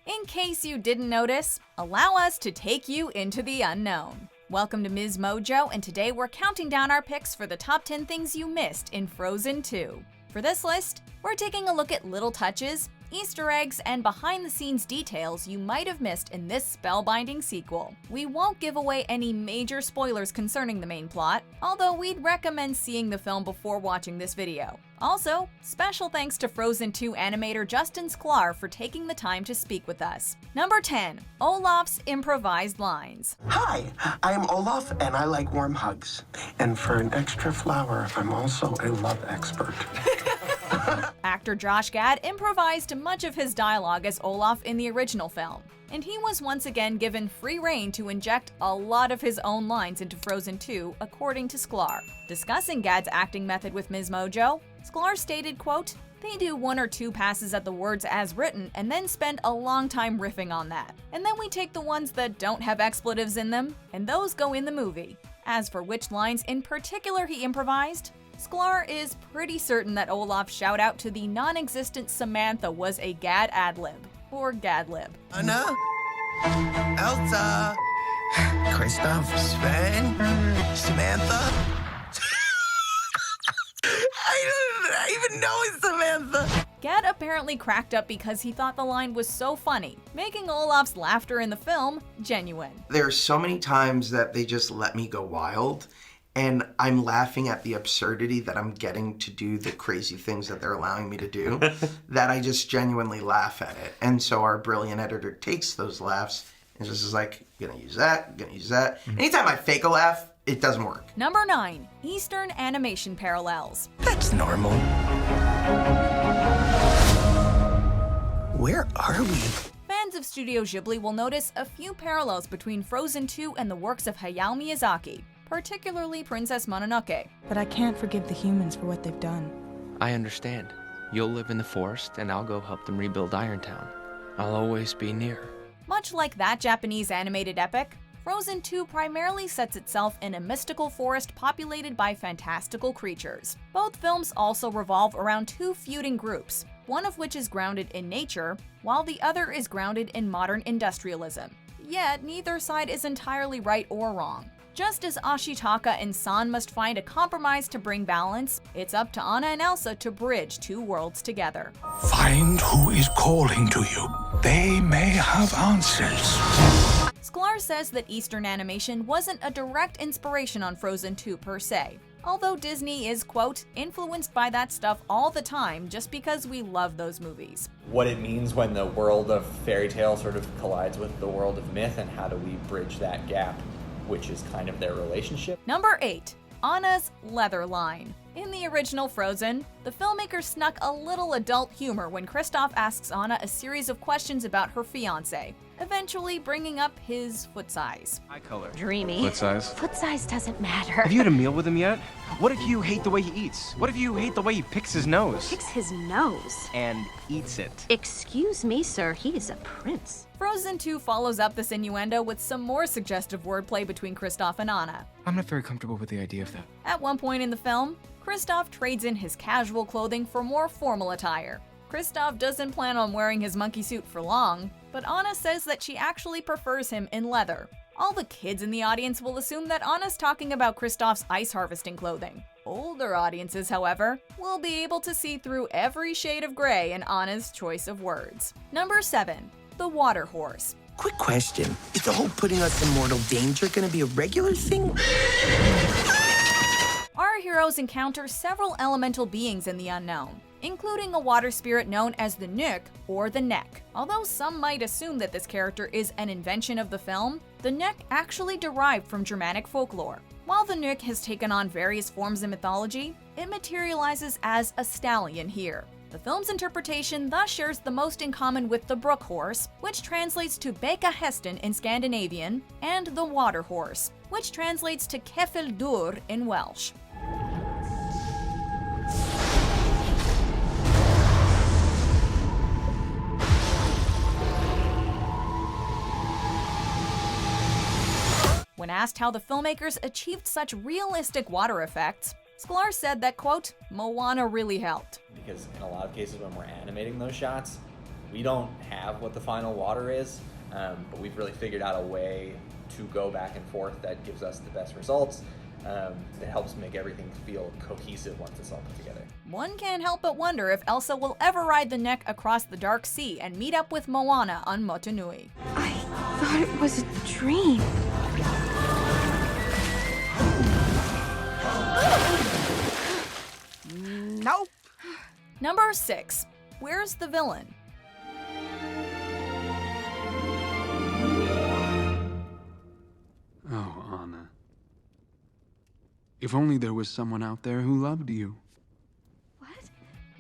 In case you didn't notice, allow us to take you into the unknown. Welcome to MsMojo, and today we're counting down our picks for the top 10 things you missed in Frozen 2. For this list, we're taking a look at little touches, Easter eggs, and behind-the-scenes details you might have missed in this spellbinding sequel. We won't give away any major spoilers concerning the main plot, although we'd recommend seeing the film before watching this video. Also, special thanks to Frozen 2 animator Justin Sklar for taking the time to speak with us. Number 10. Olaf's improvised lines. Hi, I'm Olaf and I like warm hugs. And for an extra flower, I'm also a love expert. Actor Josh Gad improvised much of his dialogue as Olaf in the original film, and he was once again given free rein to inject a lot of his own lines into Frozen 2, according to Sklar. Discussing Gad's acting method with MsMojo, Sklar stated, quote, "They do one or two passes at the words as written and then spend a long time riffing on that. And then we take the ones that don't have expletives in them, and those go in the movie." As for which lines in particular he improvised, Sklar is pretty certain that Olaf's shout out to the non-existent Samantha was a Gad ad-lib, or Gadlib. Anna, Elsa, Kristoff, Sven, Samantha. I didn't even know it's Samantha. Gad apparently cracked up because he thought the line was so funny, making Olaf's laughter in the film genuine. There are so many times that they just let me go wild, and I'm laughing at the absurdity that I'm getting to do the crazy things that they're allowing me to do, that I just genuinely laugh at it. And so our brilliant editor takes those laughs and just is like, gonna use that, gonna use that. Anytime I fake a laugh, it doesn't work. Number 9. Eastern animation parallels. That's normal. Where are we? Fans of Studio Ghibli will notice a few parallels between Frozen 2 and the works of Hayao Miyazaki, particularly Princess Mononoke. But I can't forgive the humans for what they've done. I understand. You'll live in the forest, and I'll go help them rebuild Irontown. I'll always be near. Much like that Japanese animated epic, Frozen 2 primarily sets itself in a mystical forest populated by fantastical creatures. Both films also revolve around two feuding groups, one of which is grounded in nature, while the other is grounded in modern industrialism. Yet, neither side is entirely right or wrong. Just as Ashitaka and San must find a compromise to bring balance, it's up to Anna and Elsa to bridge two worlds together. Find who is calling to you. They may have answers. Sklar says that Eastern animation wasn't a direct inspiration on Frozen 2 per se, although Disney is, quote, influenced by that stuff all the time just because we love those movies. What it means when the world of fairy tale sort of collides with the world of myth, and how do we bridge that gap, which is kind of their relationship. Number 8. Anna's leather line. In the original Frozen, the filmmaker snuck a little adult humor when Kristoff asks Anna a series of questions about her fiancé, eventually bringing up his foot size. Eye color. Dreamy. Foot size. Foot size doesn't matter. Have you had a meal with him yet? What if you hate the way he eats? What if you hate the way he picks his nose? Picks his nose? And eats it. Excuse me, sir, he is a prince. Frozen 2 follows up this innuendo with some more suggestive wordplay between Kristoff and Anna. I'm not very comfortable with the idea of that. At one point in the film, Kristoff trades in his casual clothing for more formal attire. Kristoff doesn't plan on wearing his monkey suit for long, but Anna says that she actually prefers him in leather. All the kids in the audience will assume that Anna's talking about Kristoff's ice harvesting clothing. Older audiences, however, will be able to see through every shade of gray in Anna's choice of words. Number 7. The water horse. Quick question. Is the whole putting us in mortal danger gonna be a regular thing? Our heroes encounter several elemental beings in the unknown, including a water spirit known as the Nook or the Neck. Although some might assume that this character is an invention of the film, the Nook actually derived from Germanic folklore. While the Nook has taken on various forms in mythology, it materializes as a stallion here. The film's interpretation thus shares the most in common with the brook horse, which translates to Beka Hesten in Scandinavian, and the water horse, which translates to Keffeldur in Welsh. When asked how the filmmakers achieved such realistic water effects, Sklar said that, quote, Moana really helped. Because in a lot of cases when we're animating those shots, We don't have what the final water is, but we've really figured out a way to go back and forth that gives us the best results. That helps make everything feel cohesive once it's all put together. One can't help but wonder if Elsa will ever ride the neck across the dark sea and meet up with Moana on Motunui. I thought it was a dream. Nope. Number 6. Where's the villain? Oh, Anna. If only there was someone out there who loved you.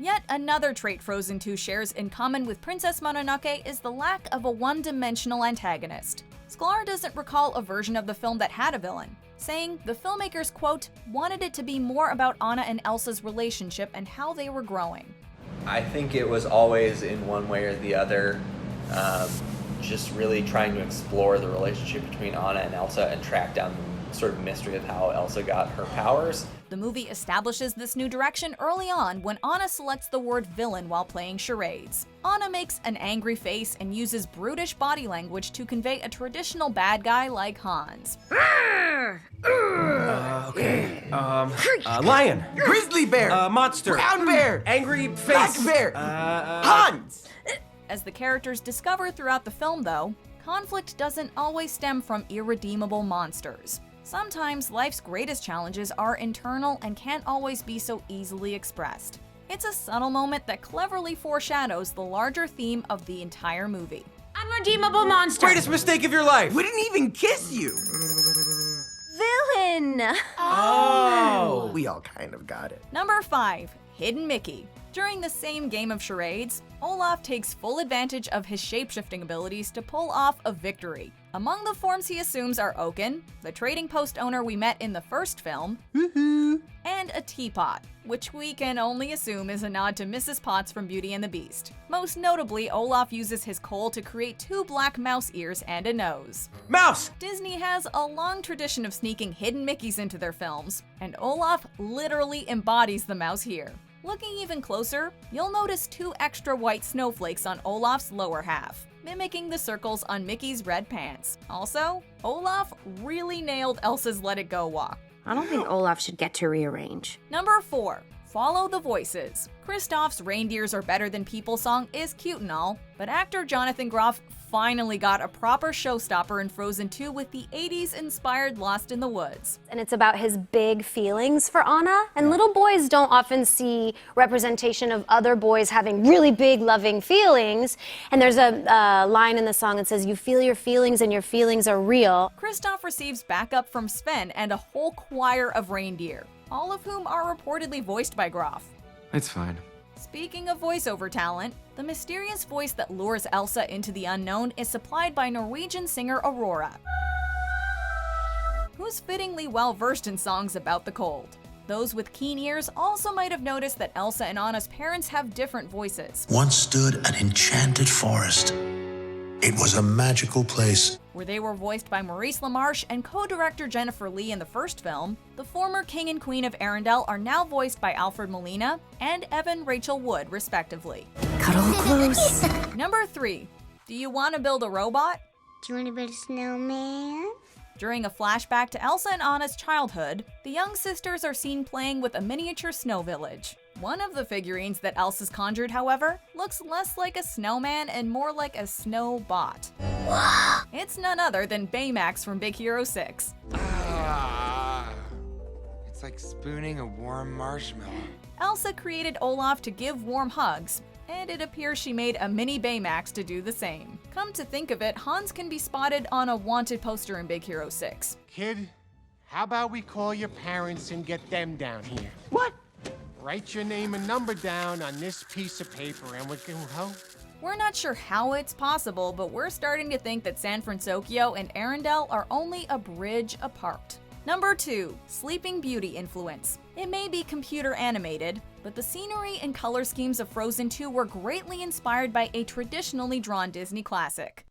Yet another trait Frozen 2 shares in common with Princess Mononoke is the lack of a one-dimensional antagonist. Sklar doesn't recall a version of the film that had a villain, saying the filmmakers, quote, wanted it to be more about Anna and Elsa's relationship and how they were growing. I think it was always in one way or the other, just really trying to explore the relationship between Anna and Elsa and track down the sort of mystery of how Elsa got her powers. The movie establishes this new direction early on when Anna selects the word villain while playing charades. Anna makes an angry face and uses brutish body language to convey a traditional bad guy like Hans. Lion. Grizzly bear. Monster. Brown bear. Angry face. Black bear. Hans. As the characters discover throughout the film, though, conflict doesn't always stem from irredeemable monsters. Sometimes life's greatest challenges are internal and can't always be so easily expressed. It's a subtle moment that cleverly foreshadows the larger theme of the entire movie. Unredeemable monster. Greatest mistake of your life. We didn't even kiss you. Villain. Oh. We all kind of got it. Number 5. Hidden Mickey. During the same game of charades, Olaf takes full advantage of his shapeshifting abilities to pull off a victory. Among the forms he assumes are Oaken, the trading post owner we met in the first film, and a teapot, which we can only assume is a nod to Mrs. Potts from Beauty and the Beast. Most notably, Olaf uses his coal to create 2 black mouse ears and a nose. Mouse! Disney has a long tradition of sneaking hidden Mickeys into their films, and Olaf literally embodies the mouse here. Looking even closer, you'll notice 2 extra white snowflakes on Olaf's lower half, mimicking the circles on Mickey's red pants. Also, Olaf really nailed Elsa's Let It Go walk. I don't think Olaf should get to rearrange. Number 4. Follow the voices. Kristoff's Reindeers Are Better Than People song is cute and all, but actor Jonathan Groff finally got a proper showstopper in Frozen 2 with the 80s-inspired Lost in the Woods. And it's about his big feelings for Anna. And little boys don't often see representation of other boys having really big, loving feelings. And there's a line in the song that says, "You feel your feelings and your feelings are real." Kristoff receives backup from Sven and a whole choir of reindeer, all of whom are reportedly voiced by Groff. It's fine. Speaking of voiceover talent, the mysterious voice that lures Elsa into the unknown is supplied by Norwegian singer Aurora, who's fittingly well versed in songs about the cold. Those with keen ears also might have noticed that Elsa and Anna's parents have different voices. Once stood an enchanted forest. It was a magical place. Where they were voiced by Maurice LaMarche and co-director Jennifer Lee in the first film, the former King and Queen of Arendelle are now voiced by Alfred Molina and Evan Rachel Wood, respectively. Cuddle close. Number 3. Do you want to build a robot? Do you want to build a snowman? During a flashback to Elsa and Anna's childhood, the young sisters are seen playing with a miniature snow village. One of the figurines that Elsa's conjured, however, looks less like a snowman and more like a snow bot. It's none other than Baymax from Big Hero 6. It's like spooning a warm marshmallow. Elsa created Olaf to give warm hugs, and it appears she made a mini Baymax to do the same. Come to think of it, Hans can be spotted on a wanted poster in Big Hero 6. Kid, how about we call your parents and get them down here? What? Write your name and number down on this piece of paper and we can go. We're not sure how it's possible, but we're starting to think that San Francisco and Arendelle are only a bridge apart. Number 2. Sleeping Beauty influence. It may be computer animated, but the scenery and color schemes of Frozen 2 were greatly inspired by a traditionally drawn Disney classic.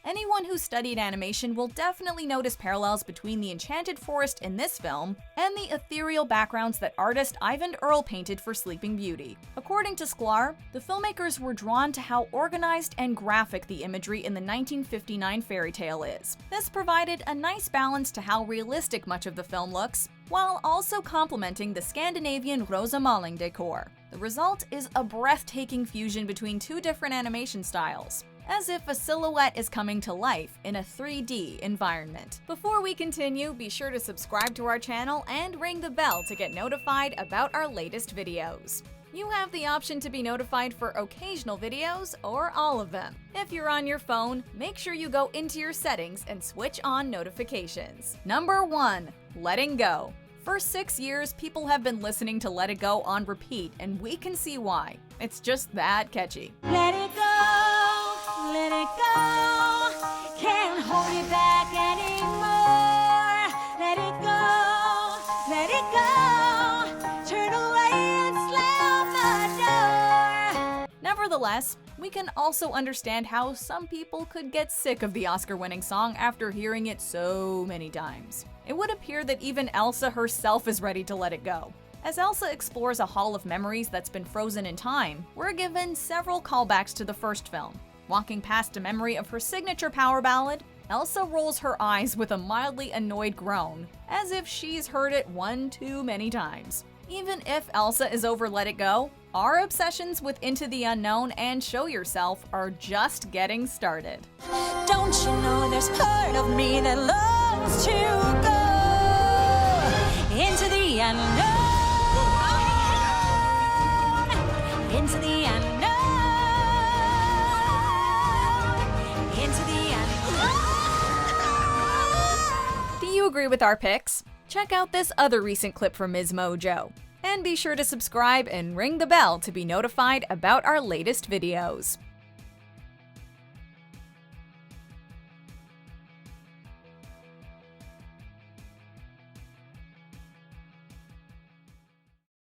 Anyone who studied animation will definitely notice parallels between the enchanted forest in this film and the ethereal backgrounds that artist Ivan Earl painted for Sleeping Beauty. According to Sklar, the filmmakers were drawn to how organized and graphic the imagery in the 1959 fairy tale is. This provided a nice balance to how realistic much of the film looks, while also complementing the Scandinavian Rosa-maling decor. The result is a breathtaking fusion between two different animation styles, as if a silhouette is coming to life in a 3D environment. Before we continue, be sure to subscribe to our channel and ring the bell to get notified about our latest videos. You have the option to be notified for occasional videos or all of them. If you're on your phone, make sure you go into your settings and switch on notifications. Number 1. Letting Go. For 6 years, people have been listening to Let It Go on repeat, and we can see why. It's just that catchy. Let it go, let it go. Can't hold it back anymore. Let it go, let it go. Turn away and slam the door. Nevertheless, we can also understand how some people could get sick of the Oscar-winning song after hearing it so many times. It would appear that even Elsa herself is ready to let it go. As Elsa explores a hall of memories that's been frozen in time, we're given several callbacks to the first film. Walking past a memory of her signature power ballad, Elsa rolls her eyes with a mildly annoyed groan, as if she's heard it one too many times. Even if Elsa is over Let It Go, our obsessions with Into the Unknown and Show Yourself are just getting started. Don't you know there's part of me that loves to go into the unknown, into the unknown, into the unknown. Do you agree with our picks? Check out this other recent clip from MsMojo. And be sure to subscribe and ring the bell to be notified about our latest videos.